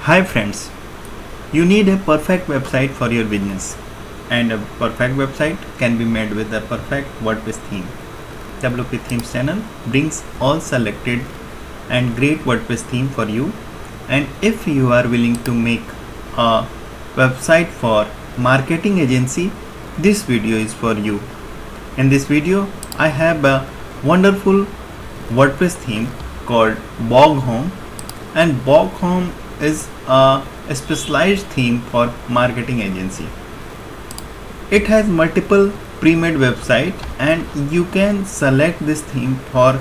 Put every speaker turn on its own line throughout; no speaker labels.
Hi friends, you need a perfect website for your business, and a perfect website can be made with a perfect WordPress theme. WP Themes channel brings all selected and great WordPress theme for you, and if you are willing to make a website for marketing agency, this video is for you. In this video, I have a wonderful WordPress theme called Bog Home, and Bog Home is a specialized theme for marketing agency. It has multiple pre-made website and you can select this theme for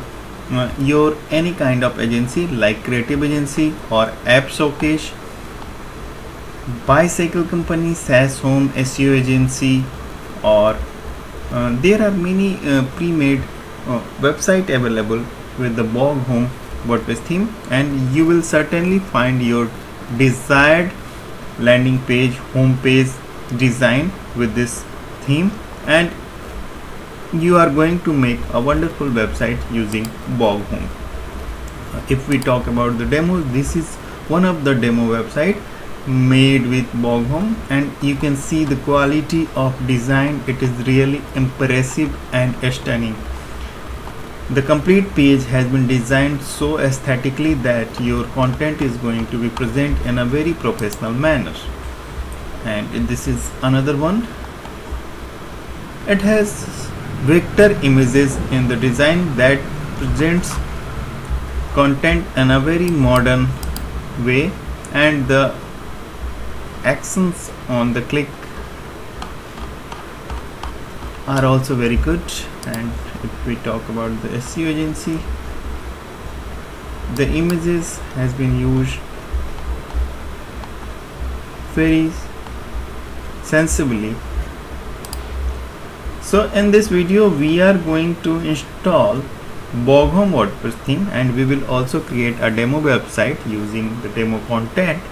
your any kind of agency like creative agency or app showcase, bicycle company, SaaS home, SEO agency, or there are many pre-made website available with the Bog Home WordPress theme, and you will certainly find your desired landing page, home page design with this theme, and you are going to make a wonderful website using Bog Home. If we talk about the demo, this is one of the demo website made with Bog Home, and you can see the quality of design. It is really impressive and stunning. The complete page has been designed so aesthetically that your content is going to be present in a very professional manner. And this is another one. It has vector images in the design that presents content in a very modern way, and the actions on the click are also very good. And if we talk about the SEO agency, the images has been used very sensibly. So in this video we are going to install Bog Home WordPress theme, and we will also create a demo website using the demo content.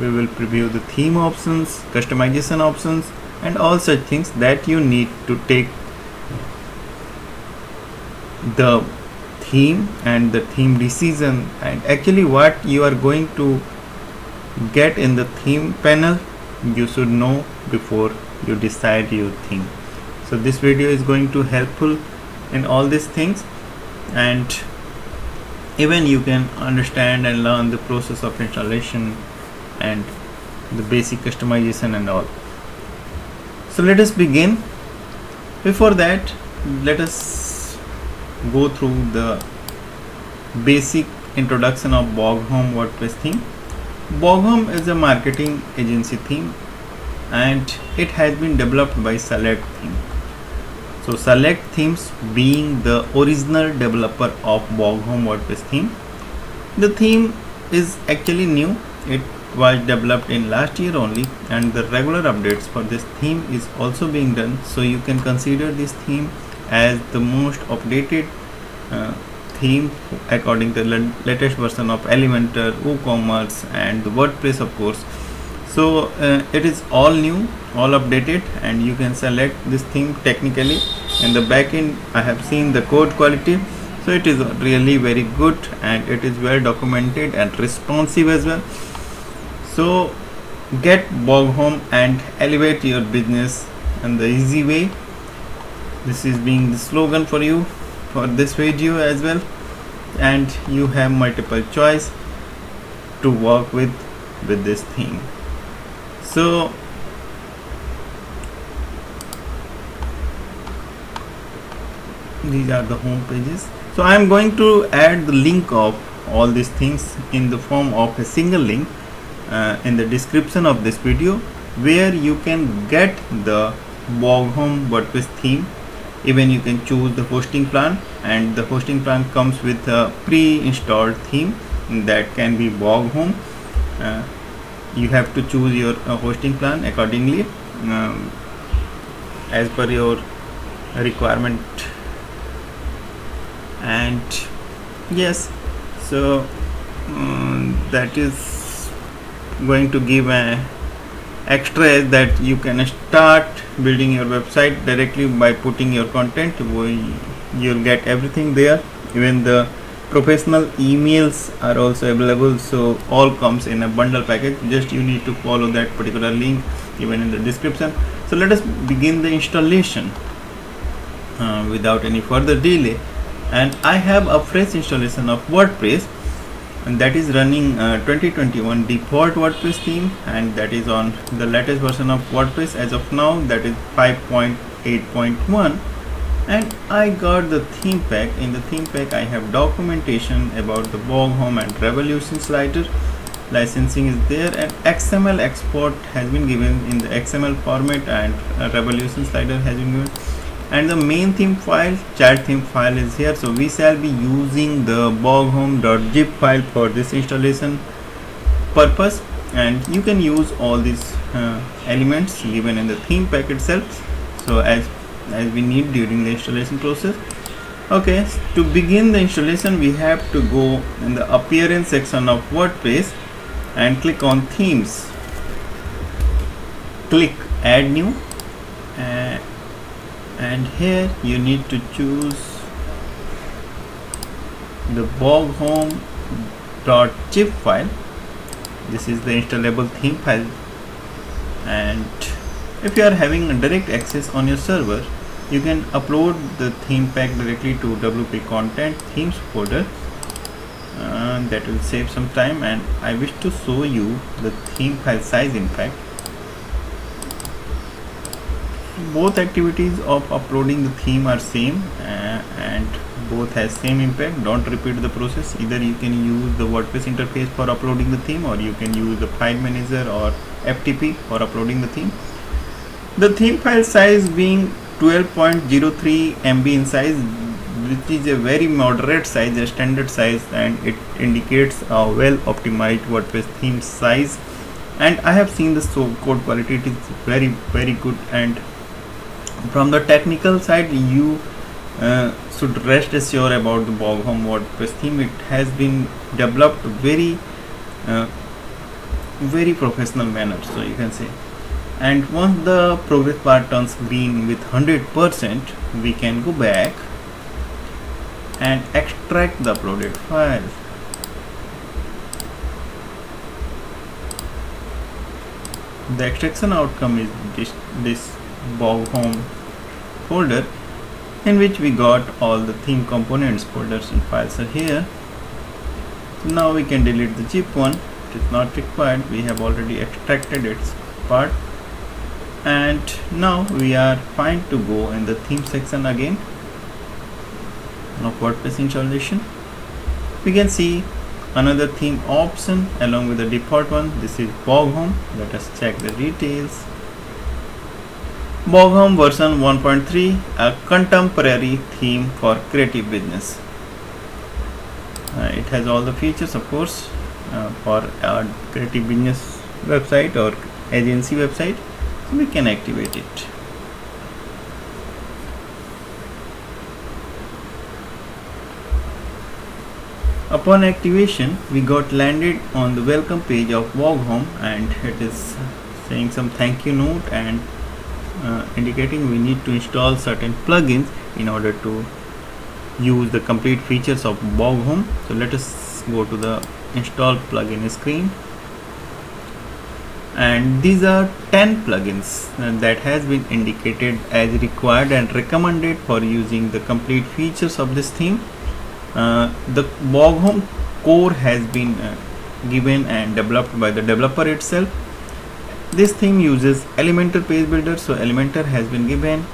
We will preview the theme options, customization options, and all such things that you need to take the theme and the theme decision, and actually what you are going to get in the theme panel you should know before you decide your theme. So this video is going to helpful in all these things, and even you can understand and learn the process of installation and the basic customization and all. So let us begin. Before that, let us go through the basic introduction of Bog Home WordPress theme. Bog Home is a marketing agency theme, and it has been developed by Select Theme. So Select Themes being the original developer of Bog Home WordPress theme. The theme is actually new. It was developed in last year only, and the regular updates for this theme is also being done. So you can consider this theme as the most updated theme according to the latest version of Elementor, WooCommerce, and the WordPress of course. So it is all new, all updated, and you can select this theme technically. In the backend I have seen the code quality, so it is really very good, and it is well documented and responsive as well. So get Bog Home and elevate your business in the easy way. This is being the slogan for you for this video as well, and you have multiple choice to work with this theme. So these are the home pages. So I am going to add the link of all these things in the form of a single link in the description of this video, where you can get the Bog Home WordPress theme. Even you can choose the hosting plan, and the hosting plan comes with a pre-installed theme that can be Bog Home. You have to choose your hosting plan accordingly as per your requirement. And yes, so that is going to give a extra is that you can start building your website directly by putting your content. You'll get everything there, even the professional emails are also available, so all comes in a bundle package. Just you need to follow that particular link given in the description. So let us begin the installation without any further delay. And I have a fresh installation of WordPress, and that is running 2021 default WordPress theme, and that is on the latest version of WordPress as of now, that is 5.8.1. and I got the theme pack. In the theme pack I have documentation about the Bog Home and Revolution slider. Licensing is there, and XML export has been given in the XML format, and Revolution slider has been given, and the main theme file, chat theme file is here. So we shall be using the boghome.zip file for this installation purpose, and you can use all these elements given in the theme pack itself, so as we need during the installation process. Okay, to begin the installation we have to go in the appearance section of WordPress and click on themes, click add new, and here you need to choose the boghome.zip file. This is the installable theme file, and if you are having a direct access on your server, you can upload the theme pack directly to WP content themes folder. That will save some time, and I wish to show you the theme file size. In fact, both activities of uploading the theme are same, and both has same impact. Don't repeat the process. Either you can use the WordPress interface for uploading the theme, or you can use the file manager or FTP for uploading the theme. The theme file size being 12.03 MB in size, which is a very moderate size, a standard size, and it indicates a well optimized WordPress theme size. And I have seen the code quality, it is very good, and from the technical side you should rest assured about the Bog Home WordPress theme. It has been developed very professional manner, so you can say. And once the progress bar turns green with 100%, we can go back and extract the uploaded file. The extraction outcome is this Bog Home folder, in which we got all the theme components, folders and files are here. So now we can delete the zip one. It is not required. We have already extracted its part, and now we are fine to go in the theme section again of WordPress installation. We can see another theme option along with the default one. This is Bog Home. Let us check the details. Bog Home version 1.3, a contemporary theme for creative business. It has all the features, of course, for our creative business website or agency website. So we can activate it. Upon activation, we got landed on the welcome page of Bog Home, and it is saying some thank you note and indicating we need to install certain plugins in order to use the complete features of Bog Home. So let us go to the install plugin screen, and these are 10 plugins that has been indicated as required and recommended for using the complete features of this theme. The Bog Home core has been given and developed by the developer itself. This theme uses Elementor page builder, so Elementor has been given.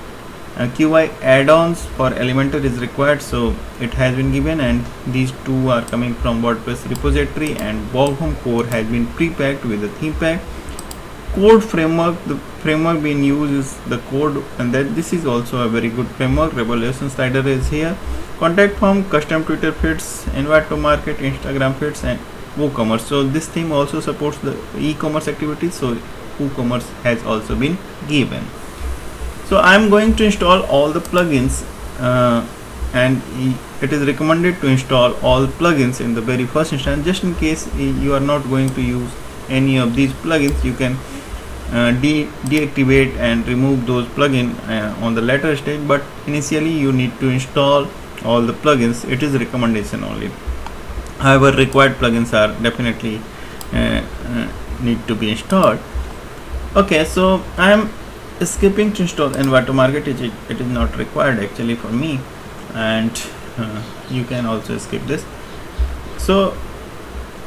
QI add-ons for Elementor is required, so it has been given, and these two are coming from WordPress repository, and Bog Home core has been pre-packed with the theme pack. Code framework, the framework being used is the code, and that this is also a very good framework. Revolution slider is here. Contact form, custom Twitter feeds, invite to market, Instagram feeds, and WooCommerce. So this theme also supports the e-commerce activities, so WooCommerce has also been given. So I am going to install all the plugins, and it is recommended to install all plugins in the very first instance. Just in case you are not going to use any of these plugins, you can deactivate and remove those plugins on the later stage, but initially you need to install all the plugins. It is recommendation only. However, required plugins are definitely need to be installed. Okay, so I am skipping to install Envato Market. It is not required actually for me, and you can also skip this. So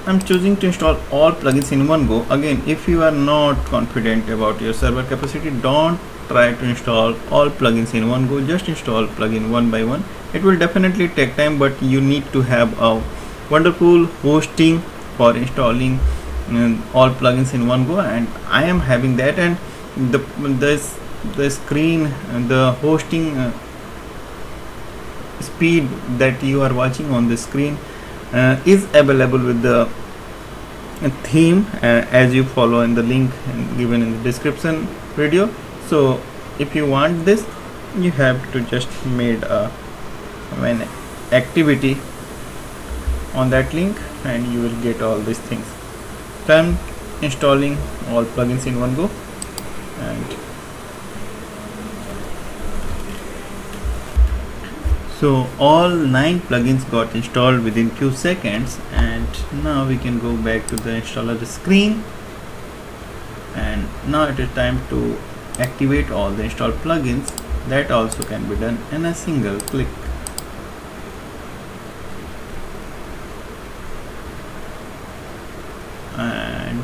I'm choosing to install all plugins in one go. Again, if you are not confident about your server capacity, don't try to install all plugins in one go. Just install plugin one by one. It will definitely take time, but you need to have a wonderful hosting for installing all plugins in one go, and I am having that. And the screen, the hosting speed that you are watching on the screen is available with the theme as you follow in the link given in the description video. So if you want this, you have to just made an activity on that link and you will get all these things. So I'm installing all plugins in one go, and so all 9 plugins got installed within few seconds. And now we can go back to the installer screen, and now it is time to activate all the installed plugins. That also can be done in a single click. And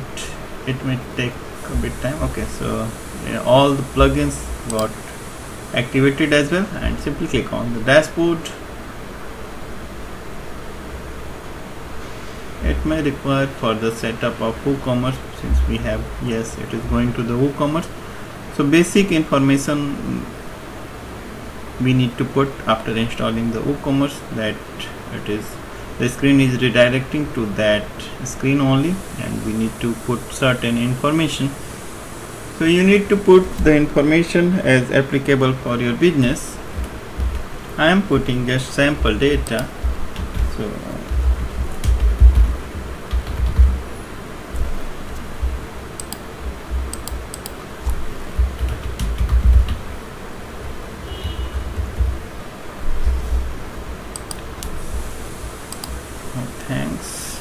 it may take a bit time. Okay, so yeah, all the plugins got activated as well, and simply click on the dashboard. It may require for the setup of WooCommerce, since we have, yes, it is going to the WooCommerce. So basic information we need to put after installing the WooCommerce, that it is the screen is redirecting to that screen only, and we need to put certain information. So you need to put the information as applicable for your business. I am putting just sample data. So thanks.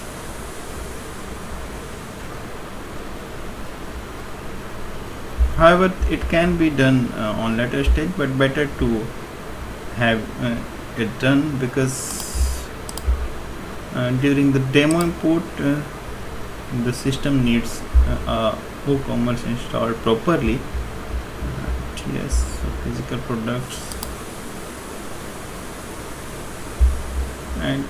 However, it can be done on later stage, but better to have it done, because during the demo import the system needs WooCommerce installed properly. Yes, so physical products, and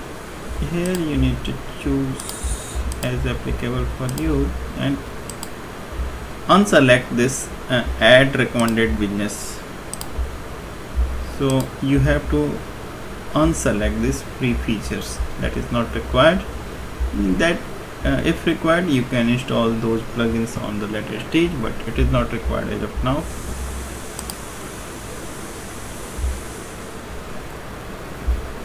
here you need to choose as applicable for you and unselect this add recommended business. So you have to unselect this free features that is not required. That if required, you can install those plugins on the later stage, but it is not required as of now.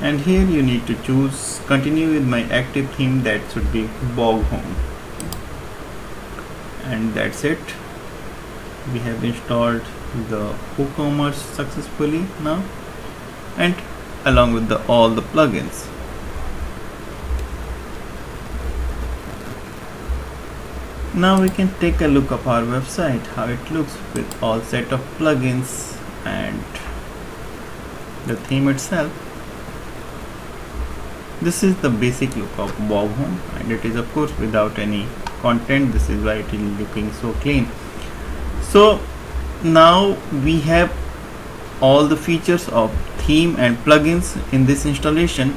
And here you need to choose continue with my active theme, that should be Bog Home, and that's it. We have installed the WooCommerce successfully now, and along with all the plugins. Now we can take a look of our website, how it looks with all set of plugins and the theme itself. This is the basic look of Bog Home, and it is of course without any content. This is why it is looking so clean. So now we have all the features of theme and plugins in this installation.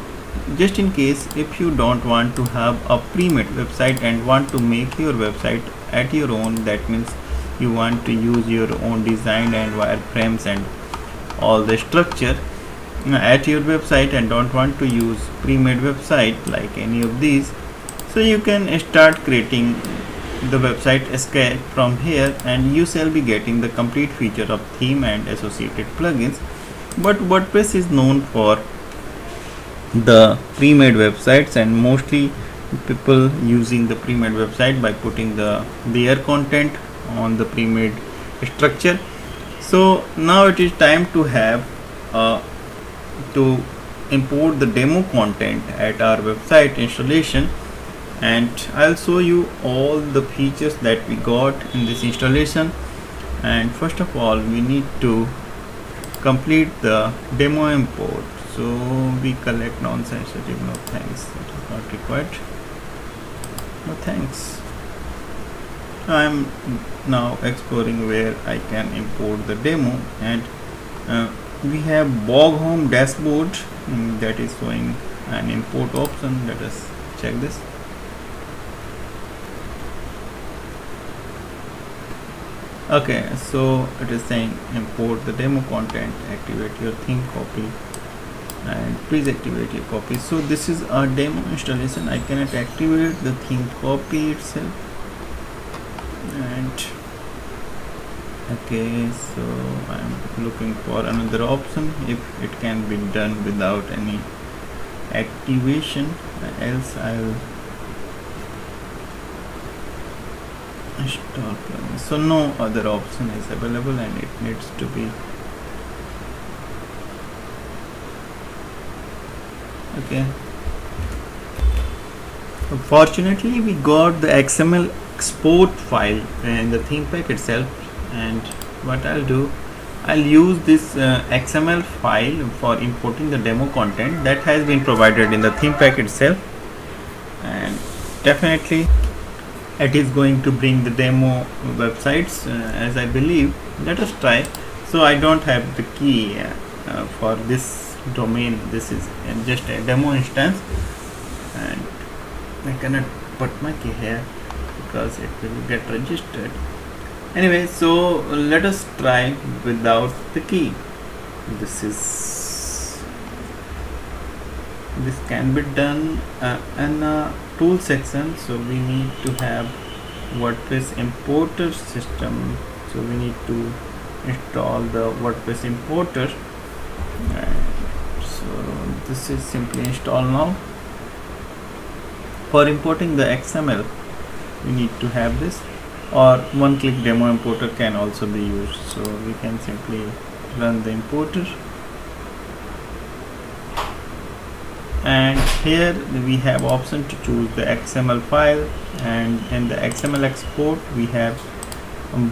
Just in case if you don't want to have a pre-made website and want to make your website at your own, that means you want to use your own design and wireframes and all the structure at your website and don't want to use pre-made website like any of these, so you can start creating the website escape from here, and you shall be getting the complete feature of theme and associated plugins. But WordPress is known for the pre-made websites, and mostly people using the pre-made website by putting their content on the pre-made structure. So now it is time to have to import the demo content at our website installation, and I'll show you all the features that we got in this installation. And first of all, we need to complete the demo import. So we collect non-sensitive, no thanks, it is not required, no thanks. I'm now exploring where I can import the demo, and we have Bog Home dashboard that is showing an import option. Let us check this. Okay, so it is saying import the demo content, activate your theme copy, and please activate your copy. So this is our demo installation. I cannot activate the theme copy itself. And okay, so I'm looking for another option if it can be done without any activation, else I'll install plugin. So no other option is available, and it needs to be okay. Fortunately, we got the XML export file in the theme pack itself, and what I'll do, I'll use this XML file for importing the demo content that has been provided in the theme pack itself, and definitely it is going to bring the demo websites as I believe. Let us try. So I don't have the key for this domain. This is just a demo instance, and I cannot put my key here because it will get registered. Anyway, so let us try without the key. This can be done in a tool section. So we need to have WordPress importer system. So we need to install the WordPress importer. So this is simply installed now. For importing the XML, we need to have this, or one-click demo importer can also be used. So we can simply run the importer, and here we have option to choose the XML file, and in the XML export we have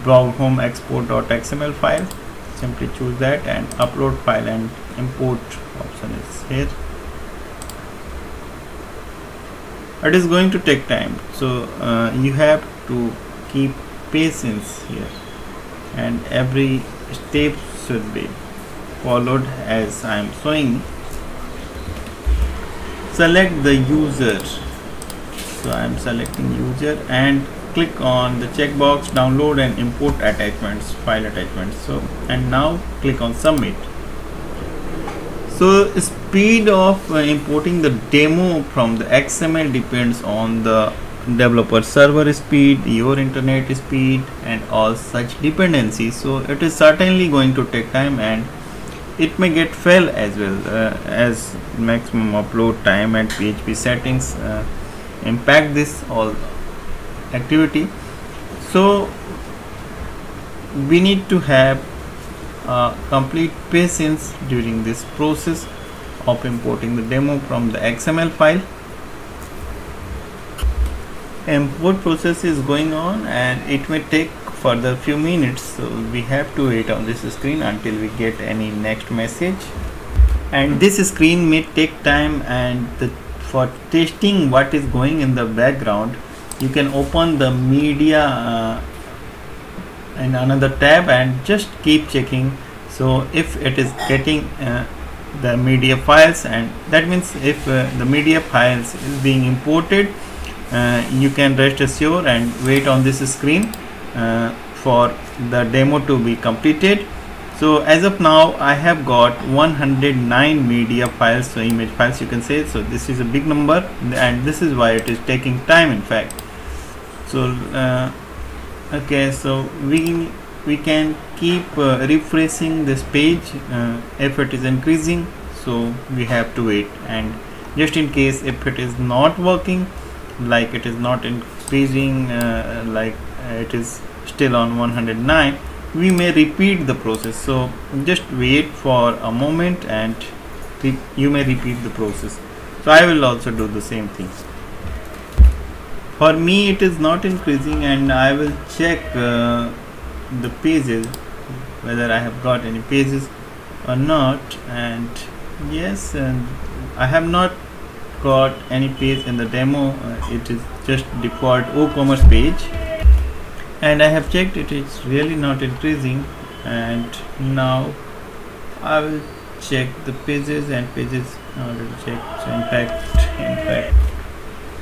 Bog Home export.xml file. Simply choose that, and upload file and import option is here. It is going to take time, so you have to keep patience here, and every step should be followed as I am showing. Select the user. So I am selecting user and click on the checkbox download and import attachments, file attachments. So and now click on submit. So speed of importing the demo from the XML depends on the developer server speed, your internet speed, and all such dependencies. So it is certainly going to take time, and it may get fail as well, as maximum upload time and PHP settings impact this all activity. So we need to have complete patience during this process of importing the demo from the XML file. Import process is going on, and it may take further few minutes, so we have to wait on this screen until we get any next message. And this screen may take time, and for testing what is going in the background, you can open the media in another tab and just keep checking. So if it is getting the media files, and that means if the media files is being imported, you can rest assured and wait on this screen for the demo to be completed. So as of now I have got 109 media files, so image files you can say. So this is a big number, and this is why it is taking time in fact. So okay, so we can keep refreshing this page if it is increasing, so we have to wait. And just in case if it is not working, like it is not increasing, like it is still on 109, we may repeat the process. So just wait for a moment and you may repeat the process. So I will also do the same thing. For me it is not increasing, and I will check the pages, whether I have got any pages or not. And yes, and I have not got any page in the demo. It is just default WooCommerce page, and I have checked it is really not increasing. And now I will check the pages, and pages already checked. So in fact,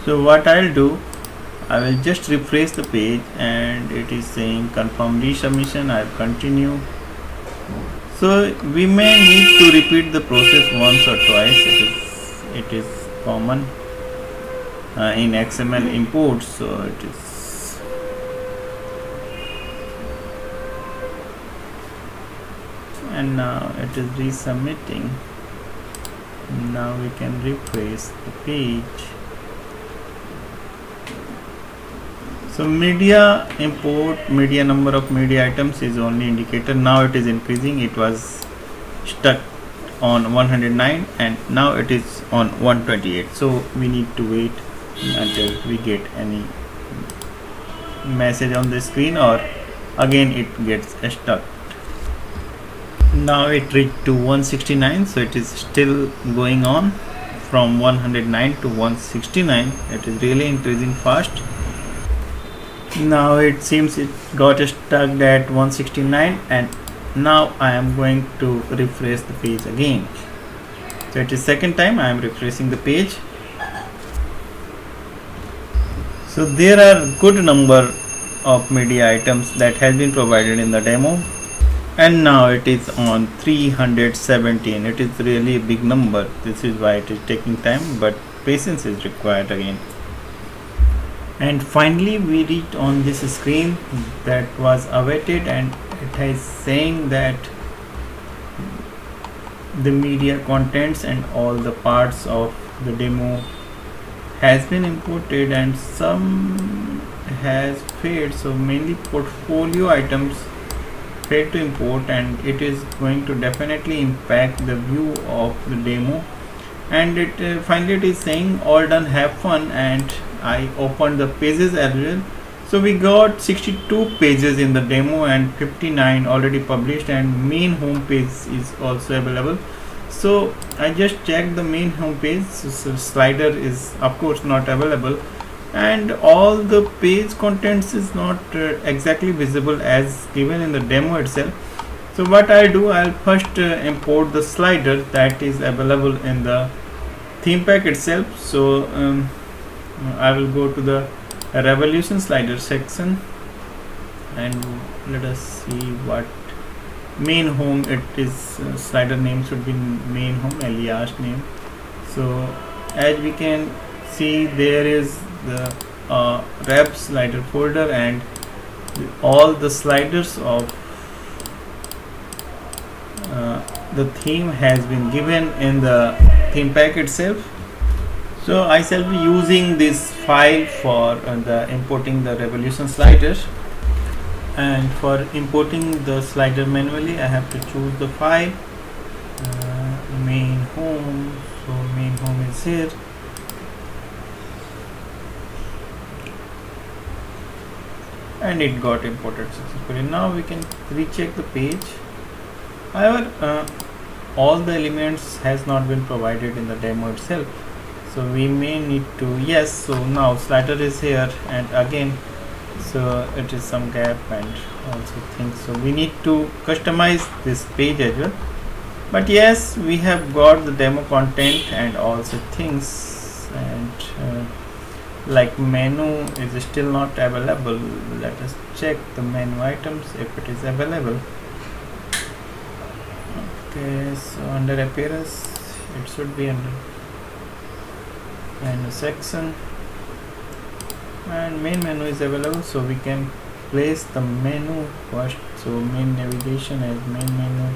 so what I'll do, I will just refresh the page, and it is saying confirm resubmission. I'll continue. So we may need to repeat the process once or twice. It is common in XML imports. So it is, and now it is resubmitting. Now we can refresh the page. So media import, media number of media items is only indicator. Now it is increasing. It was stuck on 109 and now it is on 128. So we need to wait until we get any message on the screen, or again it gets stuck. Now it reached to 169. So it is still going on from 109 to 169. It is really increasing fast. Now it seems it got stuck at 169, and now I am going to refresh the page again. So it is second time I am refreshing the page. So there are good number of media items that has been provided in the demo, and now it is on 317. It is really a big number. This is why it is taking time, but patience is required again. And finally we reached on this screen that was awaited, and it is saying that the media contents and all the parts of the demo has been imported, and some has failed. So mainly portfolio items failed to import, and it is going to definitely impact the view of the demo. And it finally it is saying all done, have fun, and I opened the pages as well. So we got 62 pages in the demo and 59 already published, and main home page is also available. So I just checked the main home page. So slider is of course not available, and all the page contents is not exactly visible as given in the demo itself. So what I do, I'll first import the slider that is available in the theme pack itself. So I will go to the Revolution slider section, and let us see what main home it is. Slider name should be main home, alias name. So as we can see, there is the Rev slider folder, and all the sliders of the theme has been given in the theme pack itself. So I shall be using this file for the importing the Revolution sliders, and for importing the slider manually I have to choose the file, main home. So main home is here, and it got imported successfully. Now we can recheck the page. However, all the elements has not been provided in the demo itself, so we may need to, yes, so now slider is here, and again so it is some gap and also things, so we need to customize this page as well. But yes, we have got the demo content and also things, and like menu is still not available. Let us check the menu items if it is available. Okay, so under appearance it should be under menu section, and main menu is available, so we can place the menu first. So main navigation as main menu,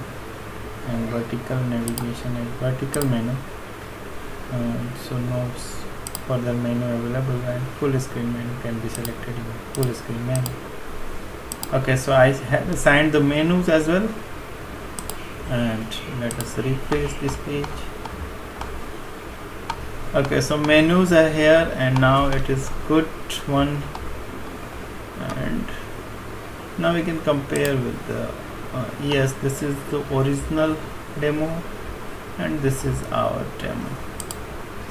and vertical navigation as vertical menu. So no further menu available, and full screen menu can be selected in full screen menu. Okay, so I have assigned the menus as well, and let us refresh this page. Okay, so menus are here, and now it is good one, and now we can compare with the yes, this is the original demo and this is our demo.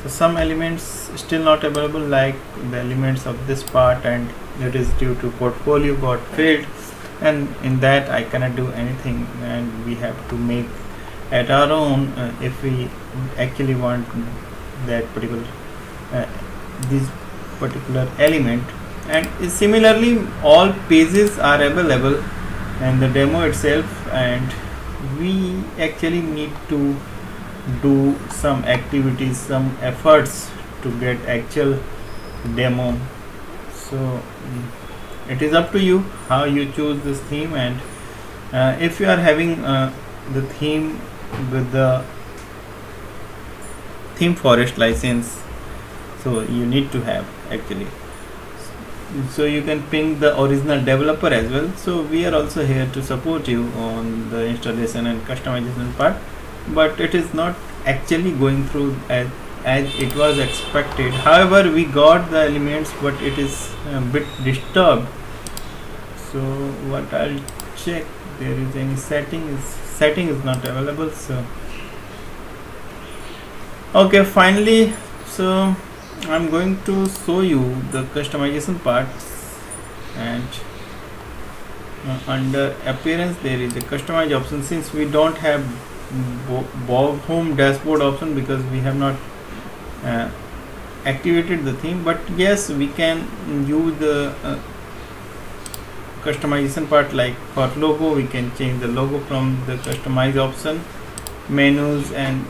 So some elements still not available, like the elements of this part, and it is due to portfolio got failed, and in that I cannot do anything, and we have to make at our own if we actually want that particular this particular element. And similarly all pages are available in the demo itself, and we actually need to do some activities, some efforts to get actual demo. So it is up to you how you choose this theme, and if you are having the theme with the theme forest license, so you need to have actually, so you can ping the original developer as well. So we are also here to support you on the installation and customization part, but it is not actually going through as it was expected. However, we got the elements, but it is a bit disturbed. So what I'll check, there is any setting is not available. So okay, finally, so I'm going to show you the customization part, and under appearance there is a customize option. Since we don't have home dashboard option because we have not activated the theme, but yes, we can use the customization part. Like for logo, we can change the logo from the customize option. Menus and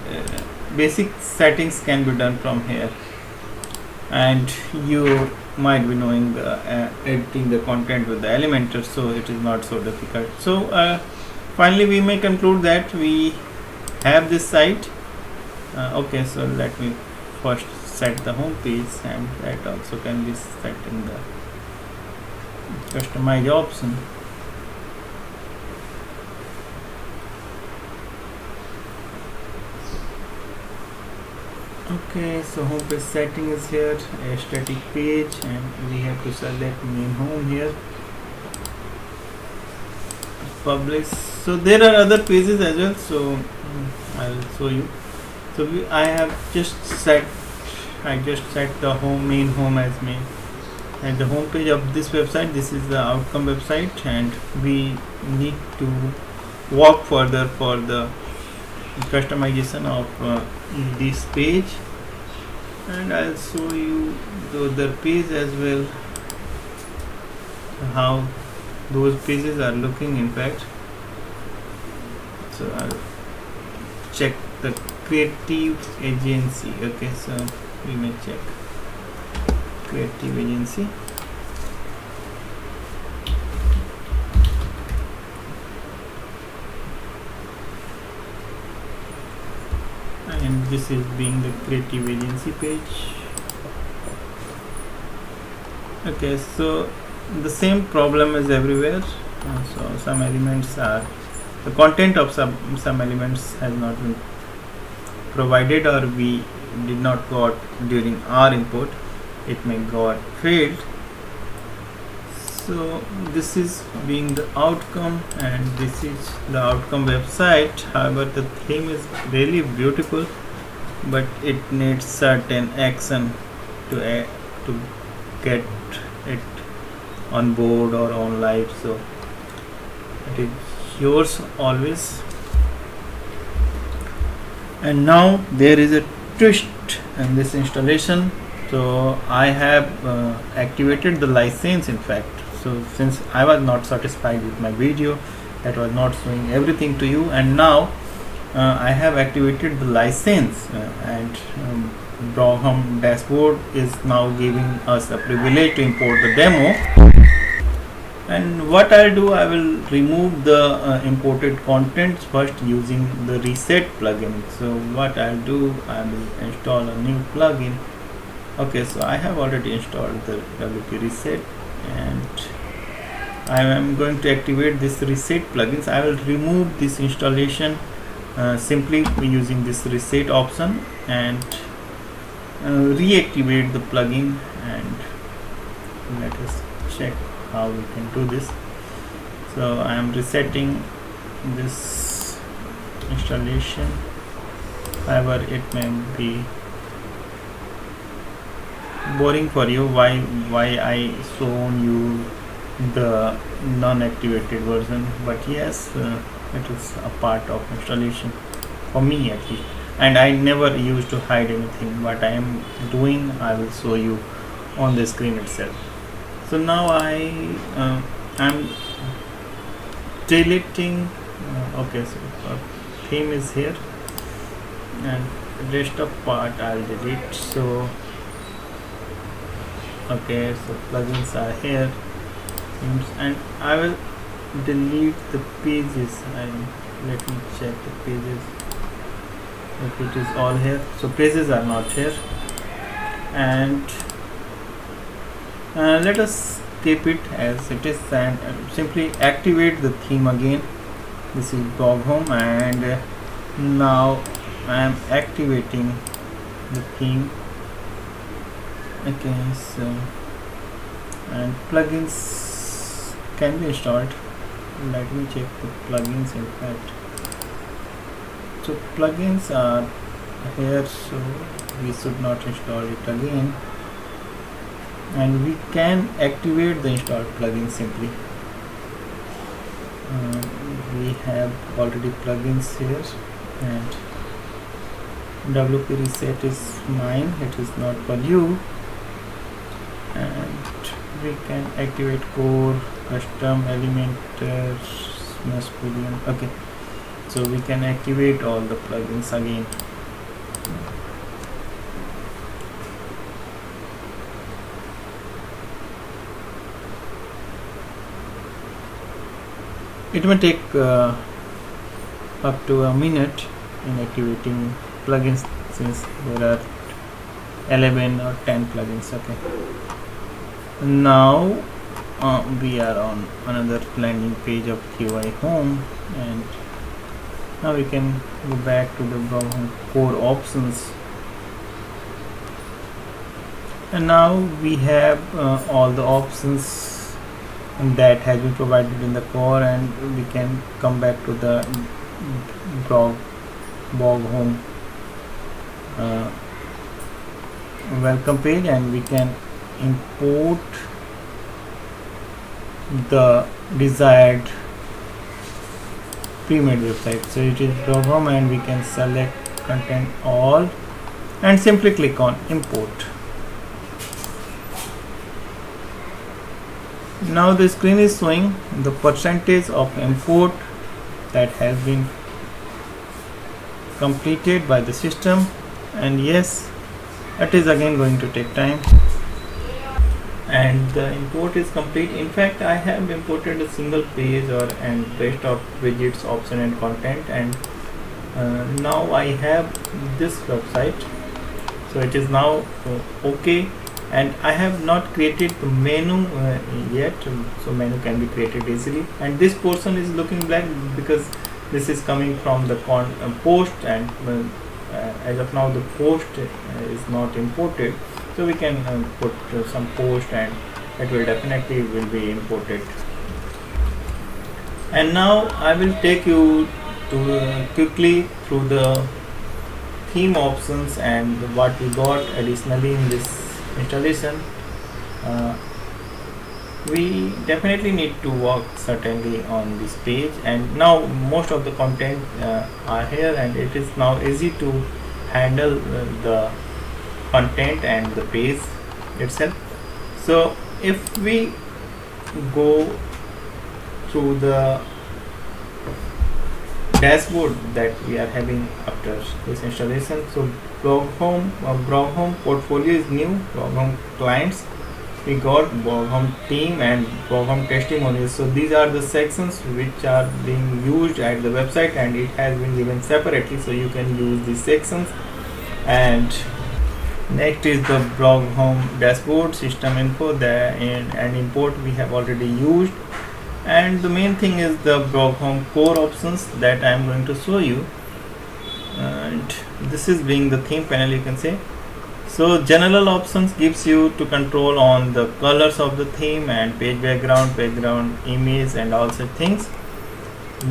basic settings can be done from here, and you might be knowing the editing the content with the Elementor, so it is not so difficult. So finally we may conclude that we have this site. Okay, so let me first set the home page, and that also can be set in the customize option. Okay, so home page setting is here, a static page, and we have to select main home here, publish. So there are other pages as well, so I'll show you. So I just set the main home as main, and the home page of this website, this is the outcome website, and we need to walk further for the customization of this page, and I'll show you the other page as well, how those pages are looking in fact. So I'll check the creative agency. Okay, so we may check creative agency. And this is being the creative agency page. Okay, so the same problem is everywhere. So some elements are, the content of some elements has not been provided, or we did not got during our import, it may got failed. So this is being the outcome, and this is the outcome website. However, the theme is really beautiful, but it needs certain action to get it on board or on live. So it is yours always. And now there is a twist in this installation. So I have activated the license in fact. So since I was not satisfied with my video, that was not showing everything to you, and now I have activated the license, and Brougham dashboard is now giving us a privilege to import the demo. And what I'll do, I will remove the imported contents first using the reset plugin. So what I'll do, I will install a new plugin. Okay, so I have already installed the WP reset, and I am going to activate this reset plugins. I will remove this installation simply using this reset option, and reactivate the plugin, and let us check how we can do this. So I am resetting this installation. However, it may be boring for you. Why I shown you the non-activated version, but yes, it is a part of installation for me at least, and I never used to hide anything. What I am doing, I will show you on the screen itself. So now I'm deleting. Okay, so theme is here, and rest of part I'll delete. So okay, so plugins are here, and I will delete the pages, and let me check the pages if it is all here. So pages are not here, and let us keep it as it is, and simply activate the theme again. This is blog home, and now I am activating the theme. Okay, so and plugins can be installed. Let me check the plugins. In fact, so plugins are here, so we should not install it again, and we can activate the installed plugin simply. We have already plugins here, and WP reset is mine, it is not for you. And we can activate core, custom, elementor, smash boolean. Okay, so we can activate all the plugins again. It may take up to a minute in activating plugins, since there are 11 or 10 plugins. Okay, now we are on another landing page of QI Home, and now we can go back to the Blog Home core options, and now we have all the options that has been provided in the core, and we can come back to the blog home welcome page, and we can import the desired pre-made website. So it is blog home, and we can select content all and simply click on import. Now the screen is showing the percentage of import that has been completed by the system, and yes, it is again going to take time, and the import is complete. In fact, I have imported a single page and rest of widgets, option and content, and now I have this website, so it is now okay. And I have not created the menu yet, so menu can be created easily. And this portion is looking black because this is coming from the post, and as of now the post is not imported, so we can put some post, and it will definitely will be imported. And now I will take you to quickly through the theme options and what we got additionally in this installation. We definitely need to work certainly on this page, and now most of the content are here, and it is now easy to handle the content and the page itself. So if we go through the dashboard that we are having after this installation, so blog home portfolio is new, blog home clients, we got blog home team and blog home testimonials. So these are the sections which are being used at the website, and it has been given separately, so you can use these sections. And next is the blog home dashboard, system info, and import we have already used. And the main thing is the blog home core options that I am going to show you, and this is being the theme panel, you can say. So general options gives you to control on the colors of the theme and page background image and all such things.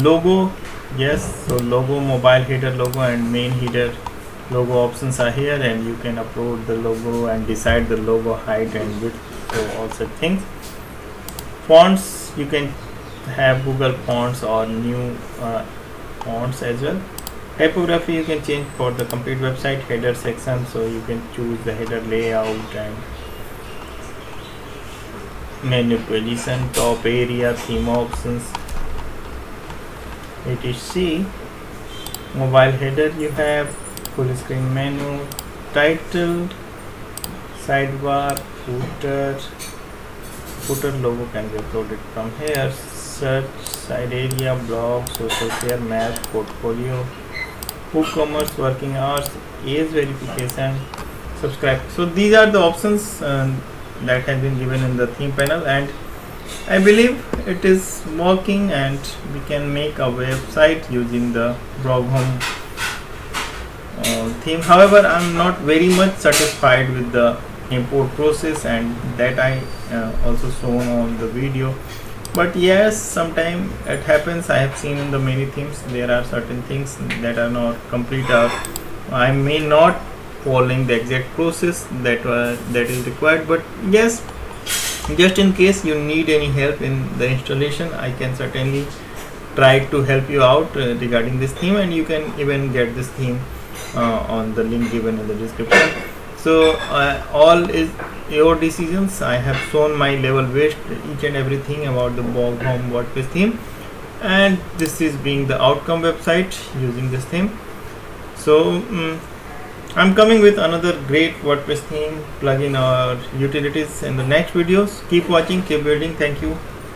Logo, yes, so logo, mobile header logo and main header logo options are here, and you can upload the logo and decide the logo height and width, so all such things. Fonts, you can have Google fonts or new fonts as well. Typography you can change for the complete website. Header section, so you can choose the header layout and menu position, top area, theme options, etc. Mobile header, you have full screen menu, title, sidebar, footer logo can be uploaded from here, search, side area, blog, social share, map, portfolio, WooCommerce, working hours, age verification, subscribe. So these are the options that have been given in the theme panel, and I believe it is working, and we can make a website using the Broghom theme. However, I am not very much satisfied with the import process, and that I also shown on the video. But yes, sometimes it happens. I have seen in the many themes there are certain things that are not complete, or I may not following the exact process that is required. But yes, just in case you need any help in the installation, I can certainly try to help you out regarding this theme, and you can even get this theme on the link given in the description. So all is your decisions. I have shown my level best each and everything about the Broghom WordPress theme, and this is being the outcome website using this theme. So I'm coming with another great WordPress theme, plugin or utilities in the next videos. Keep watching, keep building. Thank you.